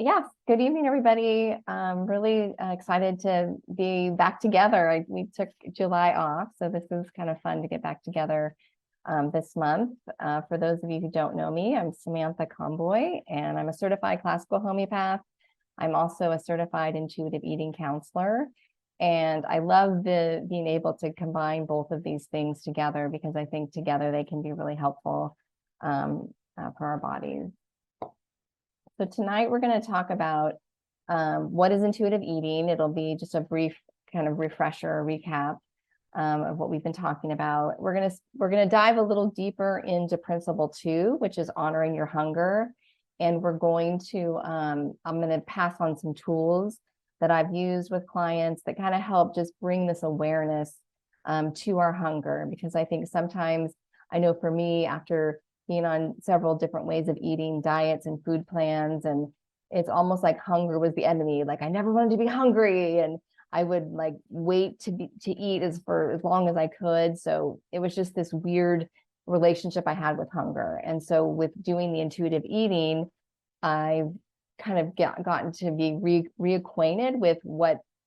Yes, good evening, everybody. I'm really excited to be back together. We took July off, so this is kind of fun to get back together this month. For those of you who don't know me, I'm Samantha Comboy, and I'm a certified classical homeopath. I'm also a certified intuitive eating counselor, and I love being able to combine both of these things together because I think together they can be really helpful for our bodies. So tonight we're going to talk about what is intuitive eating. It'll be just a brief kind of refresher, recap of what we've been talking about. We're gonna dive a little deeper into principle 2, which is honoring your hunger, and we're going to I'm going to pass on some tools that I've used with clients that kind of help just bring this awareness to our hunger, because I think sometimes, I know for me, after being on several different ways of eating, diets and food plans, and it's almost like hunger was the enemy. Like I never wanted to be hungry, and I would like wait to eat for as long as I could. So it was just this weird relationship I had with hunger. And so with doing the intuitive eating, I've kind of gotten to be reacquainted with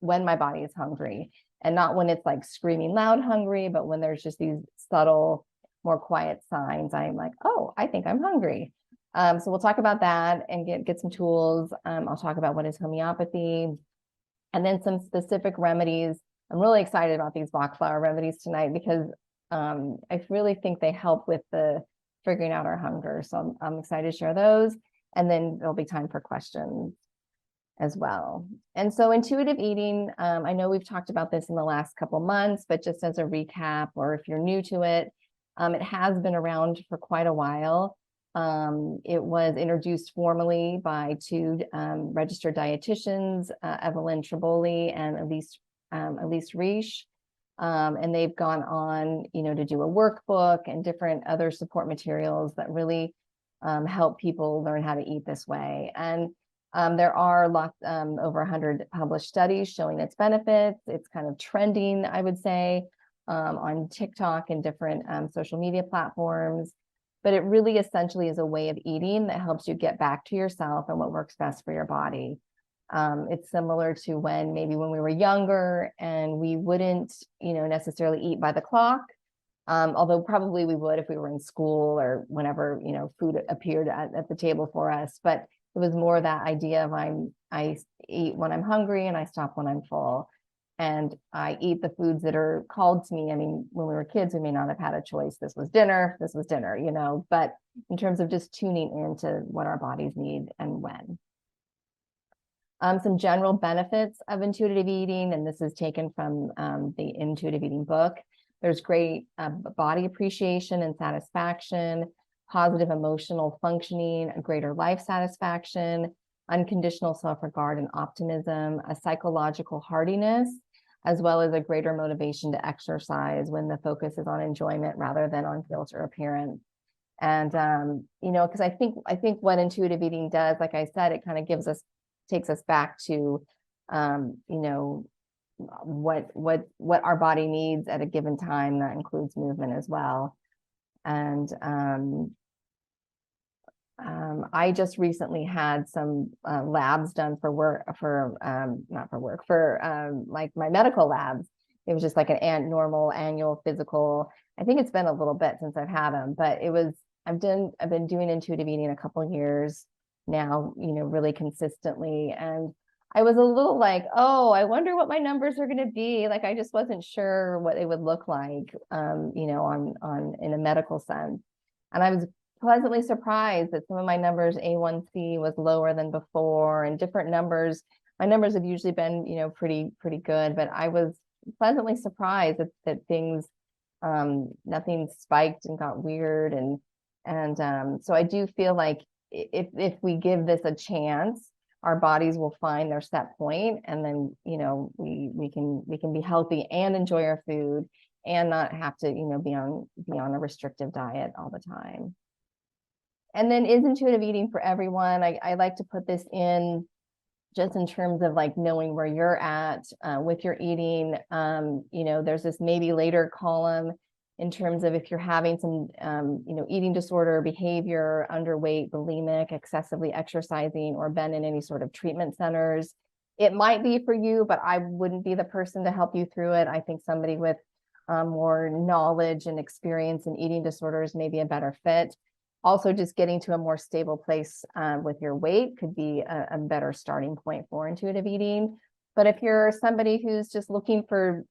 when my body is hungry, and not when it's like screaming loud hungry, but when there's just these subtle, more quiet signs. I'm like, oh, I think I'm hungry. So we'll talk about that and get some tools. I'll talk about what is homeopathy, and then some specific remedies. I'm really excited about these Bach flower remedies tonight because I really think they help with the figuring out our hunger. So I'm excited to share those, and then there'll be time for questions as well. And so intuitive eating, I know we've talked about this in the last couple months, but just as a recap, or if you're new to it, it has been around for quite a while. It was introduced formally by two registered dietitians, Evelyn Triboli and Elise Reish. And they've gone on, to do a workbook and different other support materials that really help people learn how to eat this way. And there are over 100 published studies showing its benefits. It's kind of trending, I would say, on TikTok and different social media platforms. But it really essentially is a way of eating that helps you get back to yourself and what works best for your body. It's similar to when we were younger and we wouldn't, necessarily eat by the clock. Although probably we would if we were in school or whenever, food appeared at the table for us. But it was more that idea of I eat when I'm hungry and I stop when I'm full. And I eat the foods that are called to me. I mean, when we were kids, we may not have had a choice. This was dinner, but in terms of just tuning into what our bodies need and when. Some general benefits of intuitive eating, and this is taken from the intuitive eating book. There's great body appreciation and satisfaction, positive emotional functioning, a greater life satisfaction, unconditional self-regard and optimism, a psychological hardiness, as well as a greater motivation to exercise when the focus is on enjoyment rather than on guilt or appearance. And because I think what intuitive eating does, like I said, it kind of takes us back to what our body needs at a given time. That includes movement as well. And I just recently had some labs done like my medical labs. It was just like an normal annual physical. I think it's been a little bit since I've had them, but I've been doing intuitive eating a couple of years now, really consistently. And I was a little like, oh, I wonder what my numbers are going to be. Like, I just wasn't sure what it would look like, in a medical sense. And I was pleasantly surprised that some of my numbers, A1C was lower than before, and different numbers. My numbers have usually been, pretty good, but I was pleasantly surprised that things, nothing spiked and got weird. And so I do feel like if we give this a chance, our bodies will find their set point, and then, we can be healthy and enjoy our food and not have to, be on a restrictive diet all the time. And then, is intuitive eating for everyone? I like to put this in just in terms of like knowing where you're at with your eating. There's this maybe later column in terms of if you're having some, eating disorder, behavior, underweight, bulimic, excessively exercising, or been in any sort of treatment centers. It might be for you, but I wouldn't be the person to help you through it. I think somebody with more knowledge and experience in eating disorders may be a better fit. Also, just getting to a more stable place with your weight could be a better starting point for intuitive eating. But if you're somebody who's just looking for,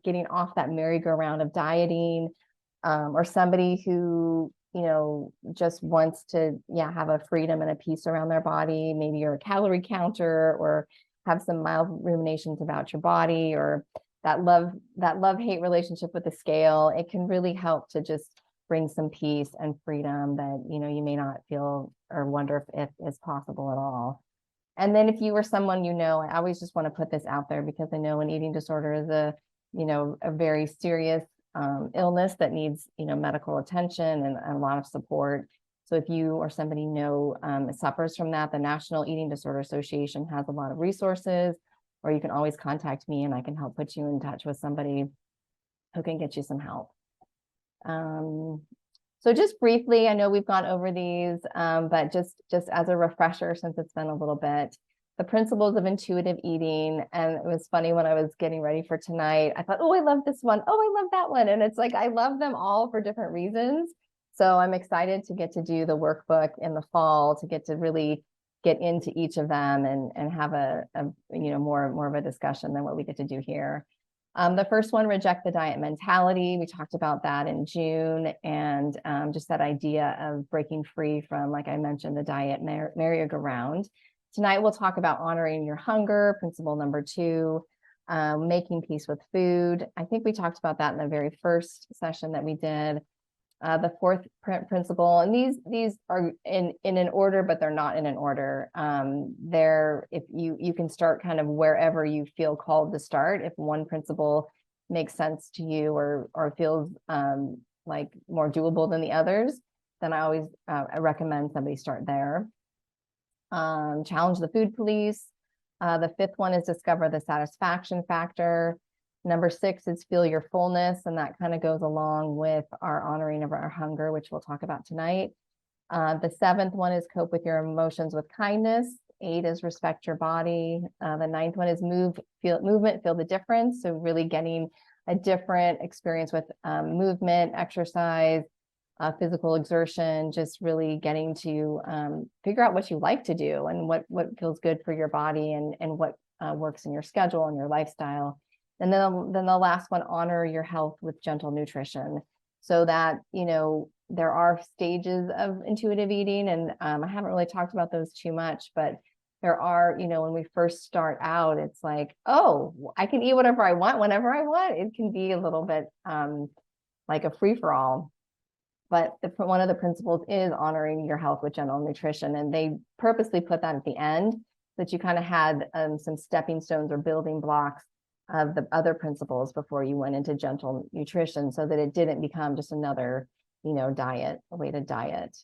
getting off that merry-go-round of dieting, or somebody who, just wants to, have a freedom and a peace around their body, maybe you're a calorie counter or have some mild ruminations about your body, or that love-hate relationship with the scale, it can really help to just bring some peace and freedom that, you may not feel or wonder if is possible at all. And then if you were someone, I always just want to put this out there because I know an eating disorder is a very serious illness that needs, medical attention and a lot of support. So if you or somebody suffers from that, the National Eating Disorder Association has a lot of resources, or you can always contact me and I can help put you in touch with somebody who can get you some help. So just briefly, I know we've gone over these, but just as a refresher, since it's been a little bit, the principles of intuitive eating. And it was funny when I was getting ready for tonight, I thought, oh, I love this one. Oh, I love that one. And it's like, I love them all for different reasons. So I'm excited to get to do the workbook in the fall, to get to really get into each of them and have a more of a discussion than what we get to do here. The first one, reject the diet mentality. We talked about that in June, and just that idea of breaking free from, like I mentioned, the diet merry-go-round. Tonight, we'll talk about honoring your hunger, principle number 2, making peace with food. I think we talked about that in the very first session that we did. The fourth principle, and these are in an order, but they're not in an order. If you can start kind of wherever you feel called to start. If one principle makes sense to you or feels like more doable than the others, then I recommend somebody start there. Challenge the food police. The fifth one is discover the satisfaction factor. Number 6 is feel your fullness, and that kind of goes along with our honoring of our hunger, which we'll talk about tonight. The 7th one is cope with your emotions with kindness. 8 is respect your body. The 9th one is movement, feel the difference. So really getting a different experience with movement, exercise, physical exertion, just really getting to figure out what you like to do and what feels good for your body and what works in your schedule and your lifestyle. And then the last one, honor your health with gentle nutrition. So that, there are stages of intuitive eating, and I haven't really talked about those too much, but there are, when we first start out, it's like, oh, I can eat whatever I want, whenever I want. It can be a little bit like a free-for-all. But one of the principles is honoring your health with gentle nutrition. And they purposely put that at the end, so that you kind of had some stepping stones or building blocks of the other principles before you went into gentle nutrition, so that it didn't become just another, diet, a way to diet.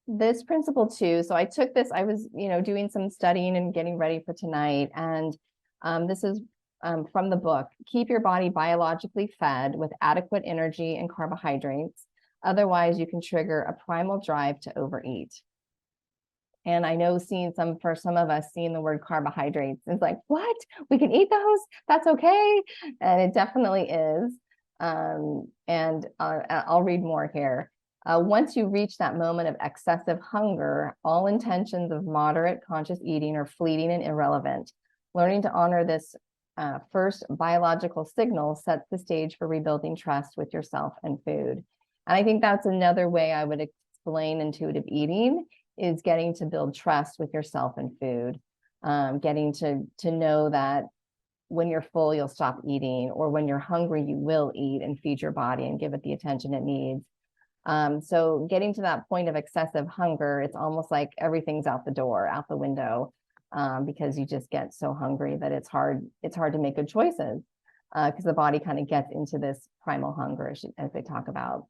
This principle too, so I took this, I was, doing some studying and getting ready for tonight. And this is from the book, Keep Your Body Biologically Fed with Adequate Energy and Carbohydrates. Otherwise, you can trigger a primal drive to overeat. And I know for some of us, seeing the word carbohydrates is like, what? We can eat those? That's okay. And it definitely is. And I'll read more here. Once you reach that moment of excessive hunger, all intentions of moderate conscious eating are fleeting and irrelevant. Learning to honor this first biological signal sets the stage for rebuilding trust with yourself and food. And I think that's another way I would explain intuitive eating, is getting to build trust with yourself and food, getting to know that when you're full, you'll stop eating, or when you're hungry, you will eat and feed your body and give it the attention it needs. So getting to that point of excessive hunger, it's almost like everything's out the door, out the window, because you just get so hungry that it's hard to make good choices, because the body kind of gets into this primal hunger, as they talk about.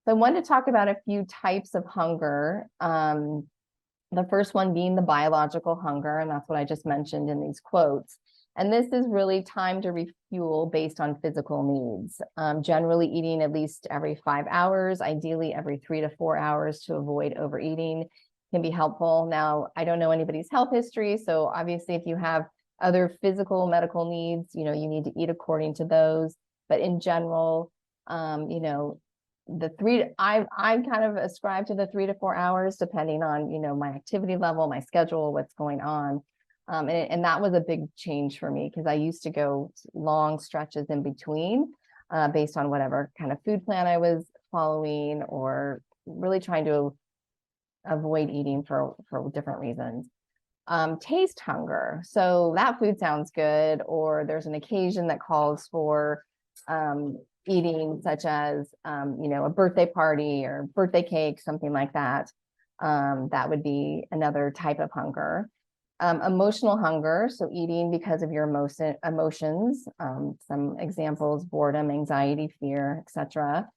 So I wanted to talk about a few types of hunger. The first one being the biological hunger, and that's what I just mentioned in these quotes. And this is really time to refuel based on physical needs. Generally eating at least every 5 hours, ideally every 3 to 4 hours to avoid overeating can be helpful. Now, I don't know anybody's health history, so obviously if you have other physical medical needs, you need to eat according to those. But in general, I kind of ascribe to the 3 to 4 hours, depending on, my activity level, my schedule, what's going on. And that was a big change for me, because I used to go long stretches in between, based on whatever kind of food plan I was following, or really trying to avoid eating for different reasons. Taste hunger. So that food sounds good, or there's an occasion that calls for eating, such as, a birthday party or birthday cake, something like that. That would be another type of hunger. Emotional hunger, so eating because of your emotions. Some examples: boredom, anxiety, fear, etc.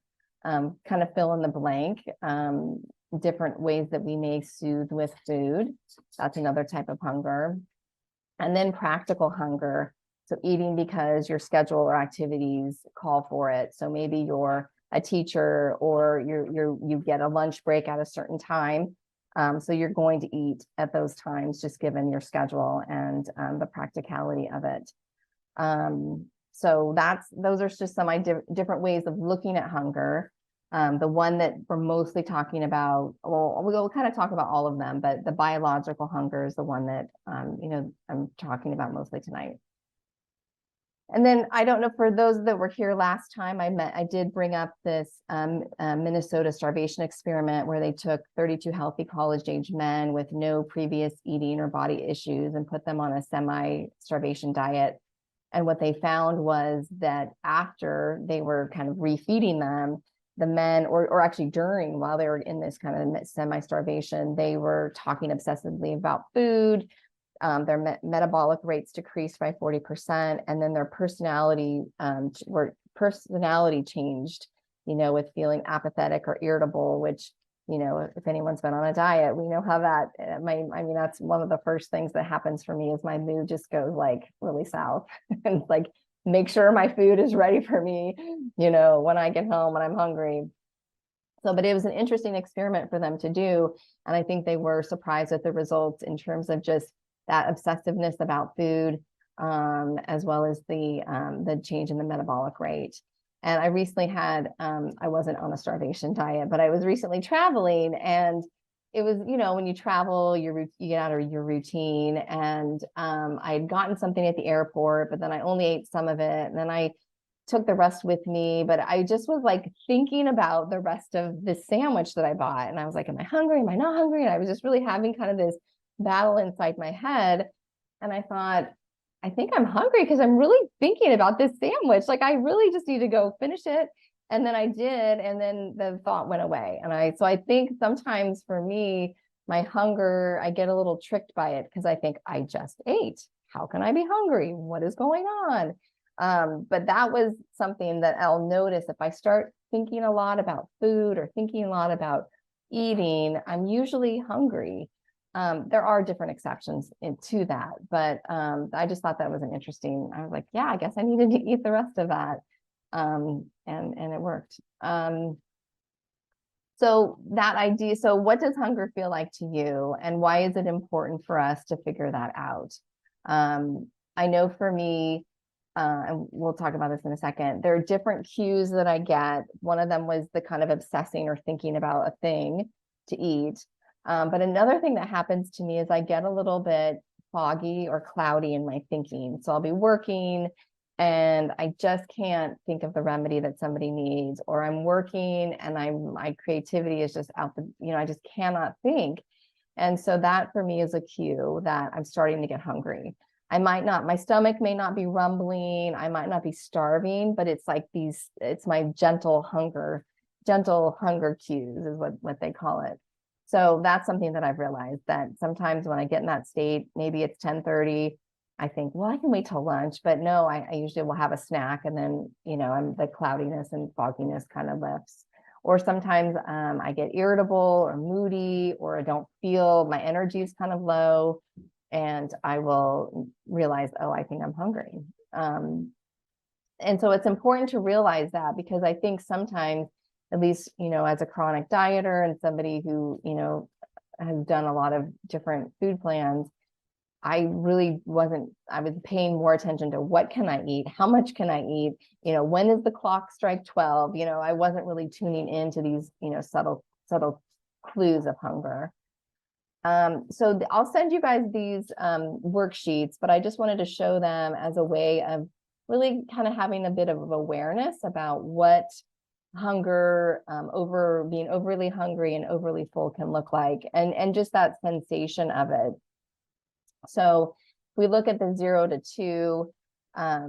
Kind of fill in the blank. Different ways that we may soothe with food. That's another type of hunger. And then practical hunger, so eating because your schedule or activities call for it. So maybe you're a teacher, or you get a lunch break at a certain time. So you're going to eat at those times, just given your schedule and the practicality of it. So those are just some different ways of looking at hunger. The one that we're mostly talking about, well, we'll kind of talk about all of them, but the biological hunger is the one that, I'm talking about mostly tonight. And then, I don't know, for those that were here last time, I did bring up this Minnesota starvation experiment, where they took 32 healthy college-age men with no previous eating or body issues and put them on a semi-starvation diet. And what they found was that after they were kind of refeeding them, the men, or actually during, while they were in this kind of semi-starvation, they were talking obsessively about food. Their metabolic rates decreased by 40%, and then their personality changed, with feeling apathetic or irritable, which, if anyone's been on a diet, we know how that, that's one of the first things that happens for me, is my mood just goes like really south. And it's like, make sure my food is ready for me, when I get home, when I'm hungry. So, but it was an interesting experiment for them to do. And I think they were surprised at the results, in terms of just that obsessiveness about food, as well as the change in the metabolic rate. And I recently had, I wasn't on a starvation diet, but I was recently traveling, and it was, when you travel, you get out of your routine. And I had gotten something at the airport, but then I only ate some of it, and then I took the rest with me. But I just was like thinking about the rest of this sandwich that I bought, and I was like, am I hungry? Am I not hungry? And I was just really having kind of this battle inside my head. And I thought, I think I'm hungry, because I'm really thinking about this sandwich. Like, I really just need to go finish it. And then I did, and then the thought went away. So I think sometimes for me, my hunger, I get a little tricked by it, because I think I just ate. How can I be hungry? What is going on? But that was something that I'll notice if I start thinking a lot about food, or thinking a lot about eating, I'm usually hungry. There are different exceptions to that, but I just thought that was I was like, yeah, I guess I needed to eat the rest of that. And it worked. So that idea, so what does hunger feel like to you, and why is it important for us to figure that out? I know for me, and we'll talk about this in a second, there are different cues that I get. One of them was the kind of obsessing or thinking about a thing to eat. But another thing that happens to me is I get a little bit foggy or cloudy in my thinking. So I'll be working, and I just can't think of the remedy that somebody needs, or I'm working and my creativity is just out I just cannot think. And so that for me is a cue that I'm starting to get hungry. My stomach may not be rumbling, I might not be starving, but it's like it's my gentle hunger cues is what they call it. So that's something that I've realized, that sometimes when I get in that state, maybe it's 10:30, I think, well, I can wait till lunch, but no, I usually will have a snack, and then, the cloudiness and fogginess kind of lifts. Or sometimes I get irritable or moody, or I don't feel, my energy is kind of low. and I will realize, oh, I think I'm hungry. And so it's important to realize that, because I think sometimes, at least, as a chronic dieter and somebody who, has done a lot of different food plans, I was paying more attention to what can I eat? How much can I eat? When does the clock strike 12? I wasn't really tuning into these, subtle clues of hunger. So I'll send you guys these worksheets, but I just wanted to show them as a way of really kind of having a bit of awareness about what hunger, being overly hungry and overly full can look like, and just that sensation of it. So if we look at the 0 to 2, I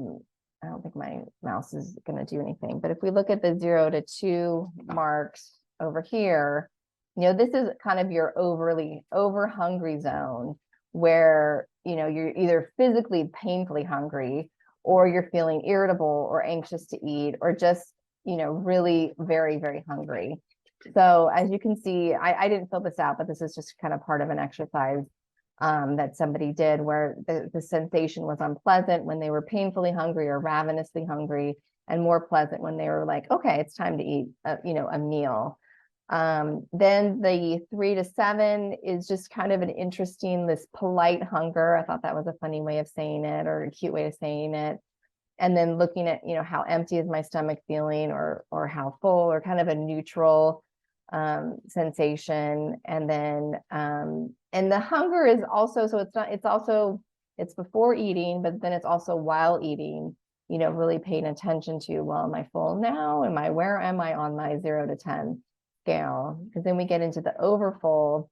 don't think my mouse is going to do anything, but if we look at the 0 to 2 marks over here, this is kind of your over hungry zone, where, you're either physically painfully hungry, or you're feeling irritable or anxious to eat, or just, really very, very hungry. So as you can see, I didn't fill this out, but this is just kind of part of an exercise that somebody did, where the sensation was unpleasant when they were painfully hungry or ravenously hungry, and more pleasant when they were like, okay, it's time to eat a meal. Then the 3 to 7 is just kind of an interesting, this polite hunger. I thought that was a funny way of saying it, or a cute way of saying it. And then looking at, how empty is my stomach feeling, or how full, or kind of a neutral sensation. And then and the hunger is also, so it's before eating, but then it's also while eating, really paying attention to, well, am I full now? Where am I on my 0 to 10 scale? Because then we get into the overfull,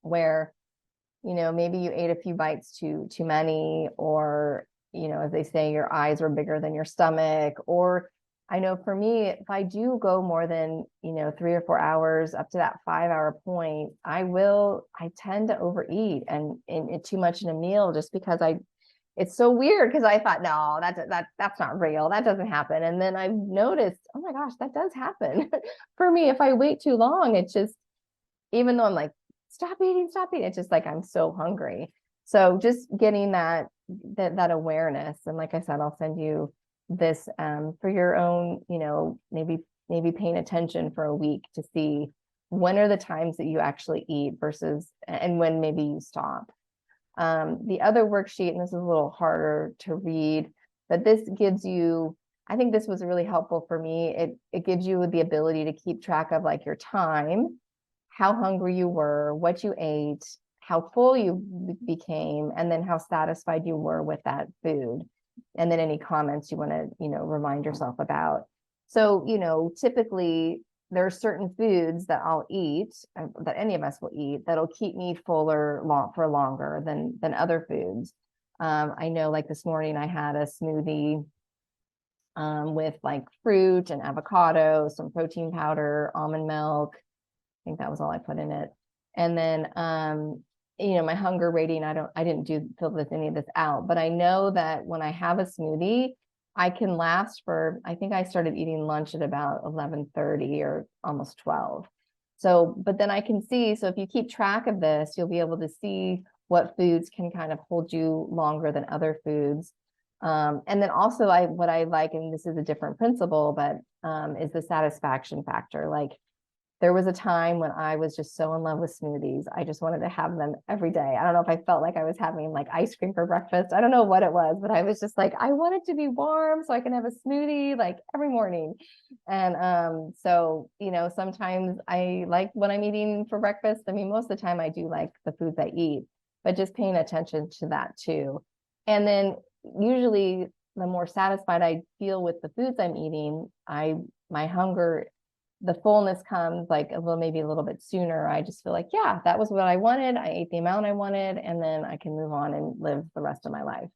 where, maybe you ate a few bites too many, or, as they say, your eyes were bigger than your stomach. Or I know for me, if I do go more than, 3 or 4 hours, up to that 5-hour point, I tend to overeat and too much in a meal, just because it's so weird, because I thought, no, that's not real. That doesn't happen. And then I've noticed, oh my gosh, that does happen for me. If I wait too long, it's just, even though I'm like, stop eating, it's just like, I'm so hungry. So just getting that awareness. And like I said, I'll send you this for your own, maybe paying attention for a week to see when are the times that you actually eat versus, and when maybe you stop. The other worksheet, and this is a little harder to read, but this gives you, I think this was really helpful for me. It gives you the ability to keep track of, like, your time, how hungry you were, what you ate, how full you became, and then how satisfied you were with that food. And then any comments you want to, remind yourself about. So, typically there are certain foods that I'll eat, that any of us will eat, that'll keep me fuller for longer than other foods. I know, like this morning, I had a smoothie with like fruit and avocado, some protein powder, almond milk. I think that was all I put in it. And then, my hunger rating, I didn't fill any of this out, but I know that when I have a smoothie, I can last for, I think I started eating lunch at about 11:30 or almost 12. So, but then I can see, so if you keep track of this, you'll be able to see what foods can kind of hold you longer than other foods. And then also what I like, and this is a different principle, but is the satisfaction factor. Like, there was a time when I was just so in love with smoothies. I just wanted to have them every day. I don't know if I felt like I was having like ice cream for breakfast. I don't know what it was, but I was just like, I want it to be warm so I can have a smoothie like every morning. And so, sometimes I like when I'm eating for breakfast. I mean, most of the time I do like the foods I eat, but just paying attention to that too. And then usually the more satisfied I feel with the foods I'm eating, my hunger, the fullness comes like maybe a little bit sooner. I just feel like, yeah, that was what I wanted. I ate the amount I wanted, and then I can move on and live the rest of my life.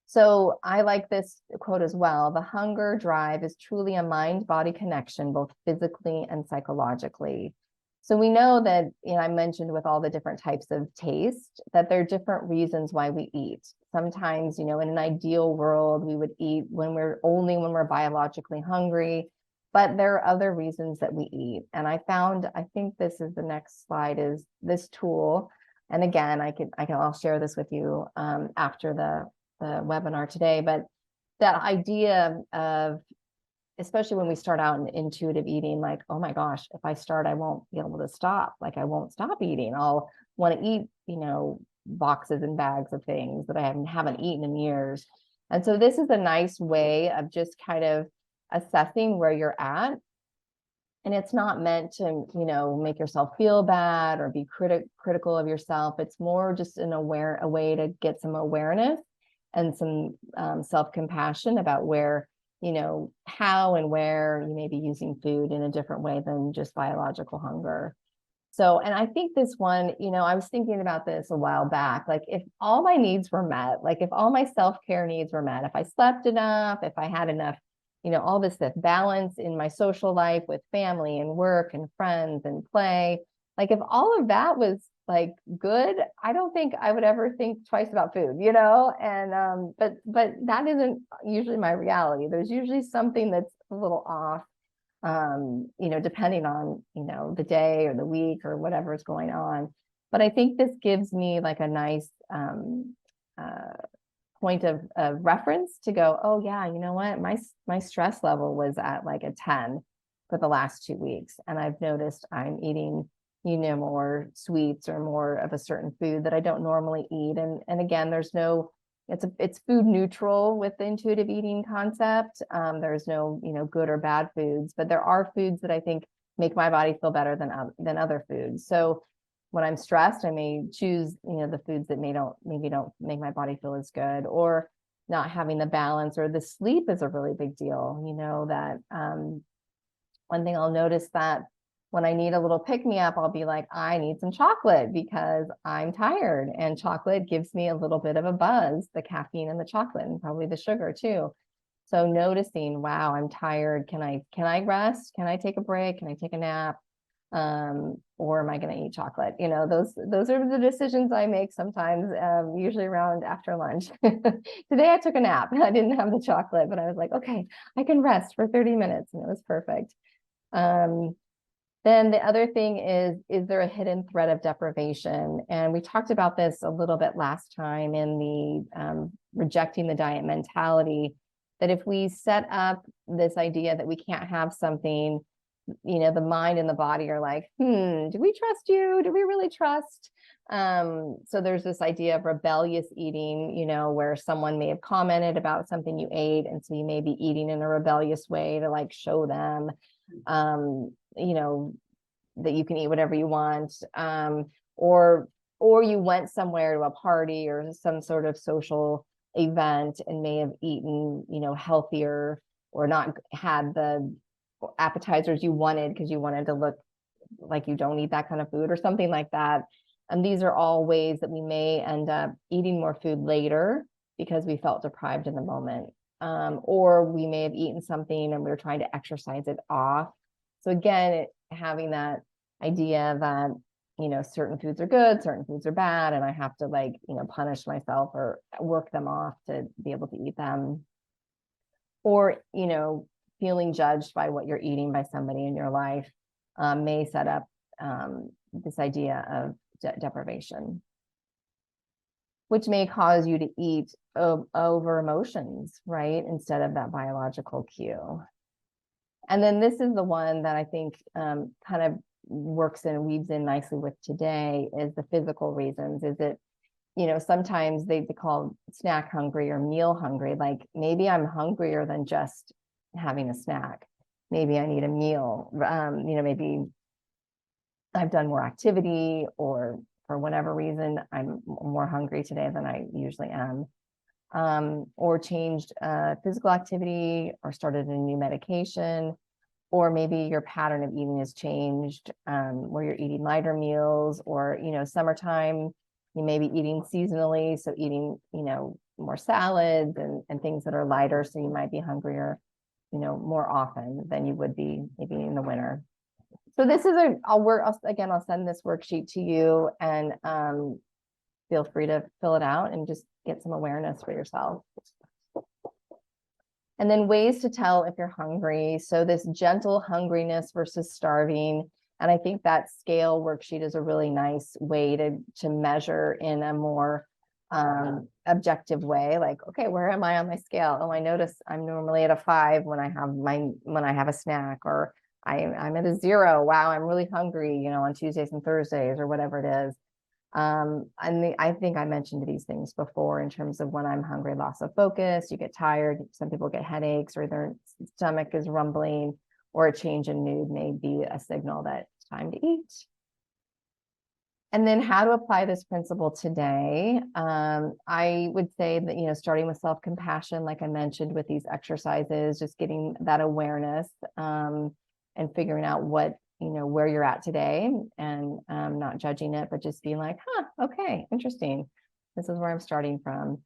So I like this quote as well. The hunger drive is truly a mind-body connection, both physically and psychologically. So we know that, I mentioned with all the different types of taste, that there are different reasons why we eat. Sometimes, in an ideal world, we would eat when we're biologically hungry. but there are other reasons that we eat. And I think this is the next slide, is this tool. And again, I'll share this with you after the webinar today, but that idea of, especially when we start out in intuitive eating, like, oh my gosh, if I start, I won't be able to stop. Like, I won't stop eating. I'll want to eat, boxes and bags of things that I haven't eaten in years. And so this is a nice way of just kind of assessing where you're at. And it's not meant to, make yourself feel bad or be critical of yourself. It's more just a way to get some awareness and some self-compassion about where, how and where you may be using food in a different way than just biological hunger. So, and I think this one, I was thinking about this a while back, like if all my needs were met, like if all my self-care needs were met, if I slept enough, if I had enough, all this balance in my social life with family and work and friends and play, like if all of that was like good, I don't think I would ever think twice about food, and but that isn't usually my reality. There's usually something that's a little off, depending on, the day or the week or whatever is going on. But I think this gives me like a nice point of reference to go, oh yeah, you know what, my stress level was at like a 10 for the last 2 weeks, and I've noticed I'm eating more sweets or more of a certain food that I don't normally eat. And again, it's food neutral with the intuitive eating concept. There's no, good or bad foods, but there are foods that I think make my body feel better than other foods. So when I'm stressed, I may choose, the foods that maybe don't make my body feel as good, or not having the balance, or the sleep is a really big deal. That one thing I'll notice that when I need a little pick-me-up, I'll be like, I need some chocolate because I'm tired, and chocolate gives me a little bit of a buzz, the caffeine and the chocolate, and probably the sugar too. So noticing, wow, I'm tired. Can I rest? Can I take a break? Can I take a nap? Or am I going to eat chocolate? Those are the decisions I make sometimes, usually around after lunch. Today I took a nap. I didn't have the chocolate, but I was like, okay, I can rest for 30 minutes, and it was perfect. Then the other thing is there a hidden threat of deprivation? And we talked about this a little bit last time in the rejecting the diet mentality, that if we set up this idea that we can't have something, the mind and the body are like, do we trust you? Do we really trust? So there's this idea of rebellious eating, where someone may have commented about something you ate, and so you may be eating in a rebellious way to like show them, that you can eat whatever you want, or you went somewhere to a party or some sort of social event and may have eaten, healthier, or not had the appetizers you wanted because you wanted to look like you don't eat that kind of food or something like that. And these are all ways that we may end up eating more food later because we felt deprived in the moment. Or we may have eaten something and we were trying to exercise it off. So again, having that idea that, certain foods are good, certain foods are bad, and I have to punish myself or work them off to be able to eat them. Or, feeling judged by what you're eating by somebody in your life may set up this idea of deprivation, which may cause you to eat over emotions, right? Instead of that biological cue. And then this is the one that I think kind of works and weaves in nicely with today, is the physical reasons. Is it, sometimes they call snack hungry or meal hungry. Like maybe I'm hungrier than just having a snack. Maybe I need a meal. Maybe I've done more activity, or for whatever reason, I'm more hungry today than I usually am. Or changed physical activity, or started a new medication, or maybe your pattern of eating has changed, where you're eating lighter meals, or, summertime, you may be eating seasonally. So eating, more salads and things that are lighter. So you might be hungrier, more often than you would be maybe in the winter. So this is I'll send this worksheet to you, and feel free to fill it out and just get some awareness for yourself. And then ways to tell if you're hungry. So this gentle hungriness versus starving. And I think that scale worksheet is a really nice way to measure in a more objective way. Like, okay, where am I on my scale? Oh, I notice I'm normally at a 5 when I have a snack, or I'm at a 0. Wow, I'm really hungry, on Tuesdays and Thursdays or whatever it is. I think I mentioned these things before in terms of when I'm hungry, loss of focus, you get tired, some people get headaches, or their stomach is rumbling, or a change in mood may be a signal that it's time to eat. And then how to apply this principle today. I would say that, starting with self-compassion, like I mentioned with these exercises, just getting that awareness and figuring out where you're at today, and not judging it, but just being like, okay, interesting. This is where I'm starting from.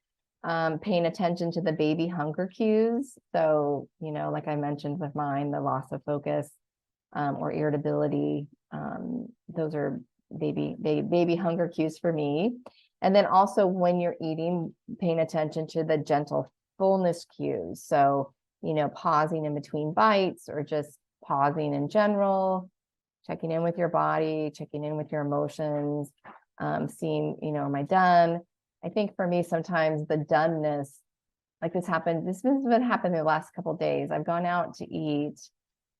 Paying attention to the baby hunger cues. So, like I mentioned with mine, the loss of focus or irritability, those are baby hunger cues for me. And then also when you're eating, paying attention to the gentle fullness cues. So, pausing in between bites, or just pausing in general, checking in with your body, checking in with your emotions, seeing, am I done? I think for me, sometimes the doneness, like this has been happening the last couple of days. I've gone out to eat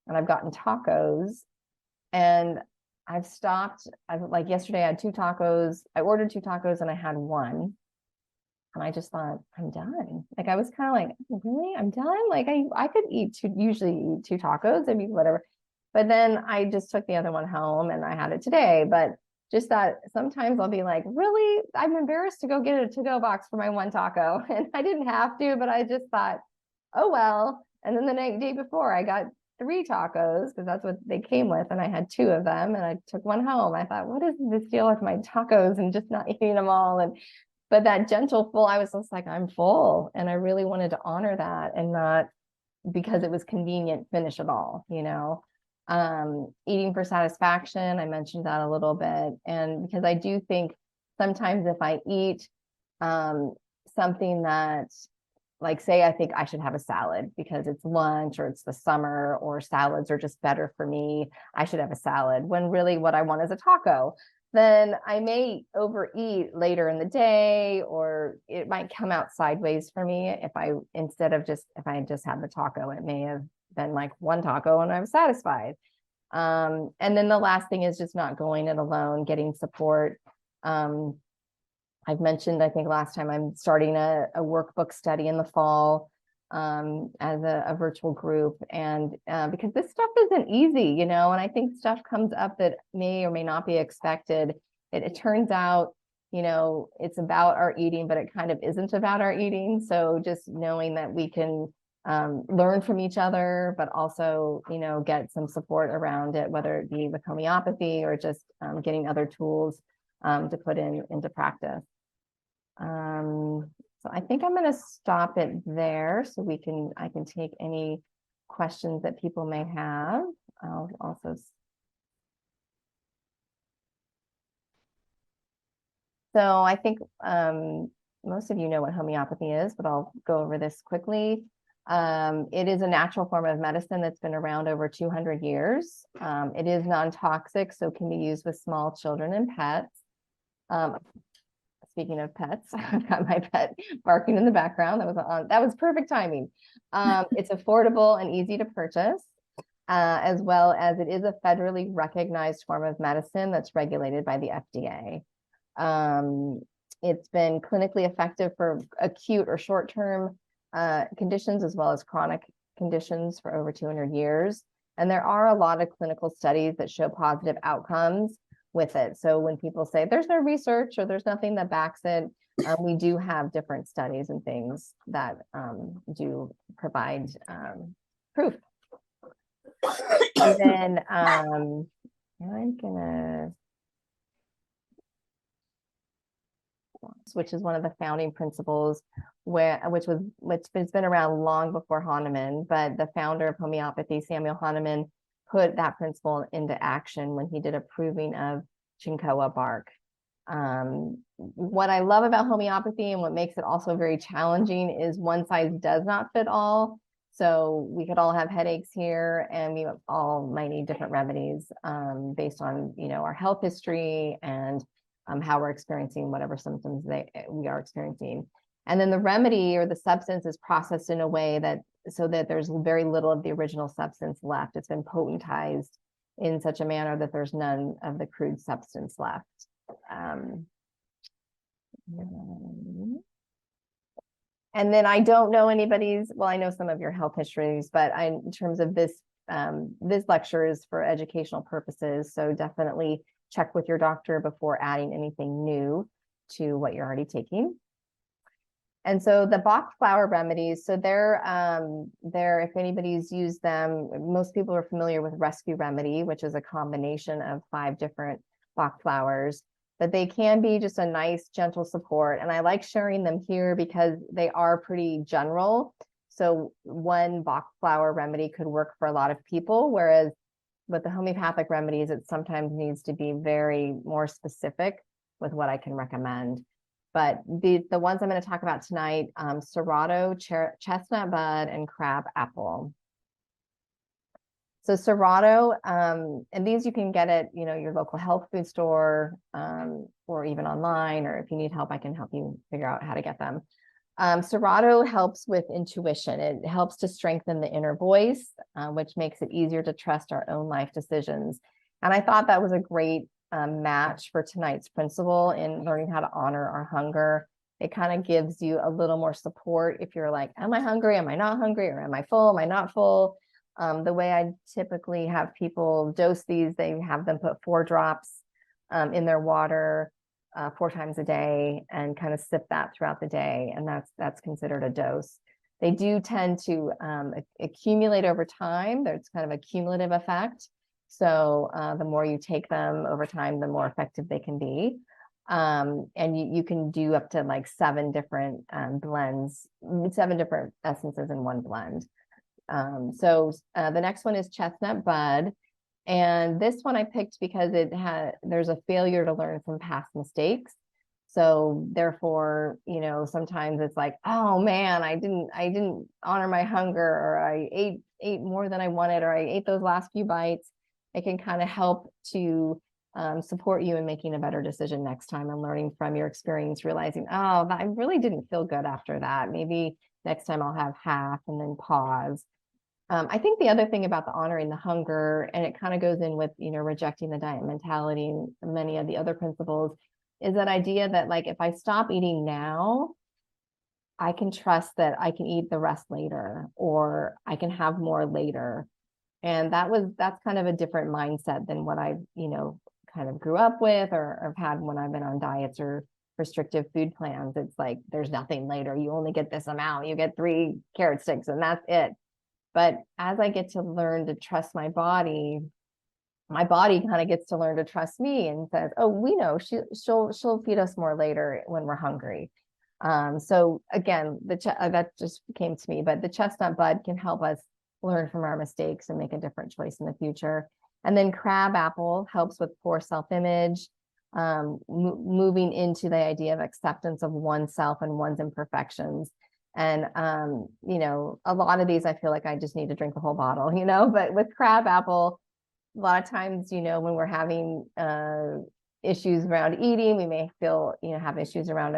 and I've gotten tacos, and I've stopped. Like yesterday I had 2 tacos. I ordered 2 tacos and I had 1. And I just thought, I'm done. Like, I was kind of like, really? I'm done? Like, I could usually eat 2 tacos. I mean, whatever. But then I just took the other one home and I had it today. But just that sometimes I'll be like, really? I'm embarrassed to go get a to-go box for my 1 taco. And I didn't have to, but I just thought, oh, well. And then the day before I got 3 tacos, because that's what they came with. And I had 2 of them and I took 1 home. I thought, what is this deal with my tacos and just not eating them all? But that gentle full, I was just like, I'm full. And I really wanted to honor that, and not because it was convenient, finish it all, eating for satisfaction. I mentioned that a little bit. And because I do think sometimes if I eat something that, like, say, I think I should have a salad because it's lunch or it's the summer, or salads are just better for me, I should have a salad, when really what I want is a taco. Then I may overeat later in the day, or it might come out sideways for me if I just had the taco. It may have been like 1 taco and I was satisfied. And then the last thing is just not going it alone, getting support. I've mentioned, I think last time, I'm starting a workbook study in the fall as a virtual group. And because this stuff isn't easy, and I think stuff comes up that may or may not be expected. It turns out, it's about our eating, but it kind of isn't about our eating. So just knowing that we can learn from each other, but also, get some support around it, whether it be with homeopathy or just getting other tools to put into practice. So I think I'm going to stop it there so I can take any questions that people may have. I'll also. So I think most of you know what homeopathy is, but I'll go over this quickly. It is a natural form of medicine that's been around over 200 years. It is non-toxic, so can be used with small children and pets. Speaking of pets, I've got my pet barking in the background. That was perfect timing. It's affordable and easy to purchase, as well as it is a federally recognized form of medicine that's regulated by the FDA. It's been clinically effective for acute or short-term conditions, as well as chronic conditions, for over 200 years. And there are a lot of clinical studies that show positive outcomes with it. So when people say there's no research or there's nothing that backs it, we do have different studies and things that do provide proof. And then I'm gonna, which is one of the founding principles, which has been around long before Hahnemann, but the founder of homeopathy, Samuel Hahnemann, put that principle into action when he did a proving of chincoa bark. What I love about homeopathy, and what makes it also very challenging, is one size does not fit all. So we could all have headaches here, and we all might need different remedies based on, our health history and how we're experiencing whatever symptoms we are experiencing. And then the remedy or the substance is processed in a way that so that there's very little of the original substance left. It's been potentized in such a manner that there's none of the crude substance left. And then I don't know anybody's, well, I know some of your health histories, but in terms of this lecture is for educational purposes. So definitely check with your doctor before adding anything new to what you're already taking. And so the Bach flower remedies, so they're, if anybody's used them, most people are familiar with Rescue Remedy, which is a combination of 5 different Bach flowers, but they can be just a nice, gentle support. And I like sharing them here because they are pretty general. So one Bach flower remedy could work for a lot of people, whereas with the homeopathic remedies, it sometimes needs to be very more specific with what I can recommend. But the ones I'm going to talk about tonight, Serato, chestnut bud, and crab apple. So Serato, and these you can get at your local health food store, or even online, or if you need help, I can help you figure out how to get them. Serato helps with intuition. It helps to strengthen the inner voice, which makes it easier to trust our own life decisions. And I thought that was a great match for tonight's principle in learning how to honor our hunger. It kind of gives you a little more support if you're like, am I hungry? Am I not hungry? Or am I full? Am I not full? The way I typically have people dose these, they have them put 4 drops in their water 4 times a day and kind of sip that throughout the day. And that's considered a dose. They do tend to accumulate over time. There's kind of a cumulative effect. So the more you take them over time, the more effective they can be. And you can do up to like 7 different blends, 7 different essences in one blend. So the next one is chestnut bud. And this one I picked because there's a failure to learn from past mistakes. So therefore, sometimes it's like, oh man, I didn't honor my hunger, or I ate more than I wanted, or I ate those last few bites. It can kind of help to support you in making a better decision next time and learning from your experience, realizing, oh, I really didn't feel good after that. Maybe next time I'll have half and then pause. I think the other thing about the honoring the hunger, and it kind of goes in with, rejecting the diet mentality and many of the other principles, is that idea that like, if I stop eating now, I can trust that I can eat the rest later, or I can have more later. And that's kind of a different mindset than what I, kind of grew up with or have had when I've been on diets or restrictive food plans. It's like, there's nothing later. You only get this amount. You get 3 carrot sticks and that's it. But as I get to learn to trust my body kind of gets to learn to trust me and says, oh, we know she'll feed us more later when we're hungry. So again, that just came to me, but the chestnut bud can help us learn from our mistakes and make a different choice in the future. And then crab apple helps with poor self-image, moving into the idea of acceptance of oneself and one's imperfections. And, a lot of these, I feel like I just need to drink the whole bottle, but with crab apple, a lot of times, when we're having issues around eating, we may feel, have issues around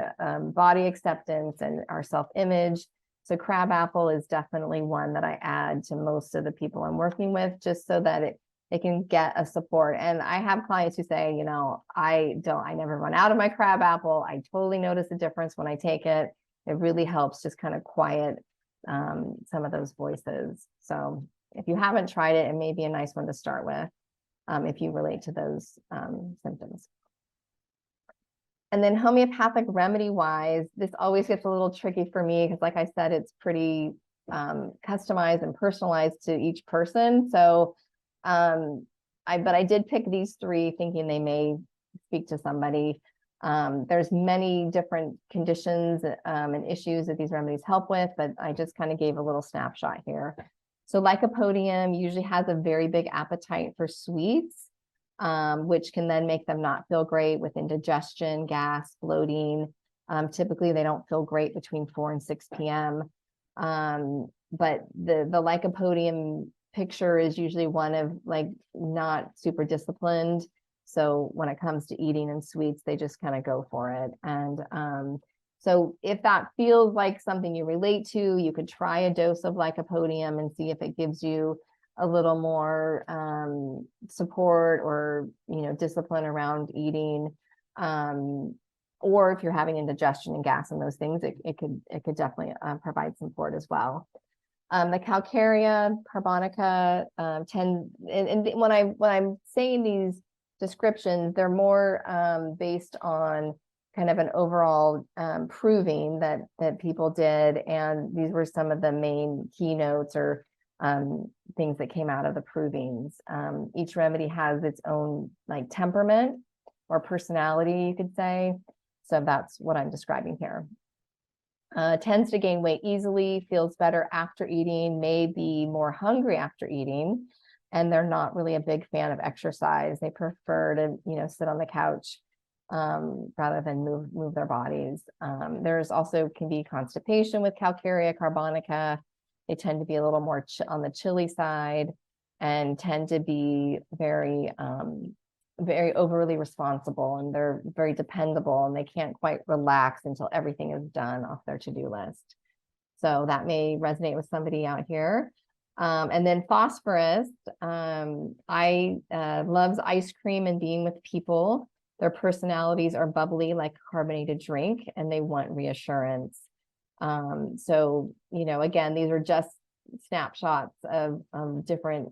body acceptance and our self-image. So crab apple is definitely one that I add to most of the people I'm working with, just so that they can get a support. And I have clients who say, I never run out of my crab apple. I totally notice the difference when I take it. It really helps just kind of quiet some of those voices. So if you haven't tried it, it may be a nice one to start with if you relate to those symptoms. And then homeopathic remedy wise, this always gets a little tricky for me because, like I said, it's pretty customized and personalized to each person. So but I did pick these 3 thinking they may speak to somebody. There's many different conditions and issues that these remedies help with, but I just kind of gave a little snapshot here. So lycopodium usually has a very big appetite for sweets, which can then make them not feel great with indigestion, gas, bloating. Typically, they don't feel great between 4 and 6 p.m. but the lycopodium picture is usually one of like not super disciplined. So when it comes to eating and sweets, they just kind of go for it. And so if that feels like something you relate to, you could try a dose of lycopodium and see if it gives you a little more support or, you know, discipline around eating. Or if you're having indigestion and gas and those things, it could definitely provide support as well. The calcarea, carbonica tend, and when I'm saying these descriptions, they're more based on kind of an overall proving that people did, and these were some of the main keynotes or things that came out of the provings. Each remedy has its own like temperament or personality, you could say. So that's what I'm describing here. Tends to gain weight easily, feels better after eating, may be more hungry after eating, and they're not really a big fan of exercise. They prefer to, you know, sit on the couch rather than move their bodies. There's also can be constipation with calcarea carbonica. They tend to be a little more on the chilly side and tend to be very overly responsible, and they're very dependable, and they can't quite relax until everything is done off their to-do list. So that may resonate with somebody out here. And then phosphorus, I loves ice cream and being with people. Their personalities are bubbly like a carbonated drink, and they want reassurance. So, you know, again, these are just snapshots of different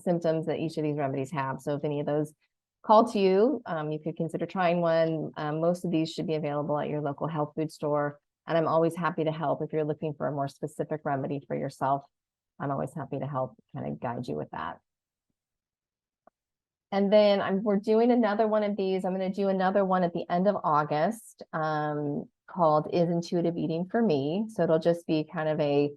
symptoms that each of these remedies have. So if any of those call to you, you could consider trying one. Most of these should be available at your local health food store. And I'm always happy to help if you're looking for a more specific remedy for yourself. I'm always happy to help kind of guide you with that. And then we're doing another one of these. I'm going to do another one at the end of August called Is Intuitive Eating for Me? So it'll just be kind of a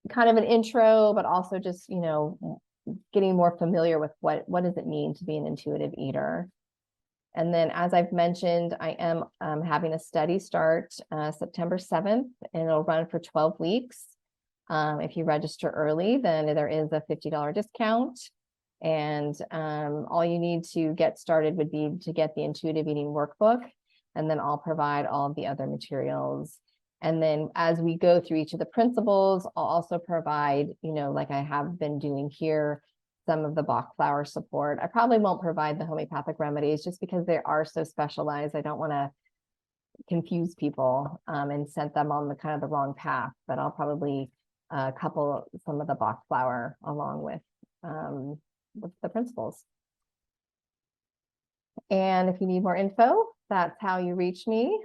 kind of an intro, but also just, you know, getting more familiar with what does it mean to be an intuitive eater. And then, as I've mentioned, I am having a study start September 7th, and it'll run for 12 weeks. If you register early, then there is a $50 discount. And all you need to get started would be to get the intuitive eating workbook, and then I'll provide all of the other materials. And then as we go through each of the principles, I'll also provide, you know, like I have been doing here, some of the Bach flower support. I probably won't provide the homeopathic remedies just because they are so specialized. I don't want to confuse people and send them on the kind of the wrong path, but I'll probably couple some of the Bach flower along with the principles. And if you need more info, that's how you reach me.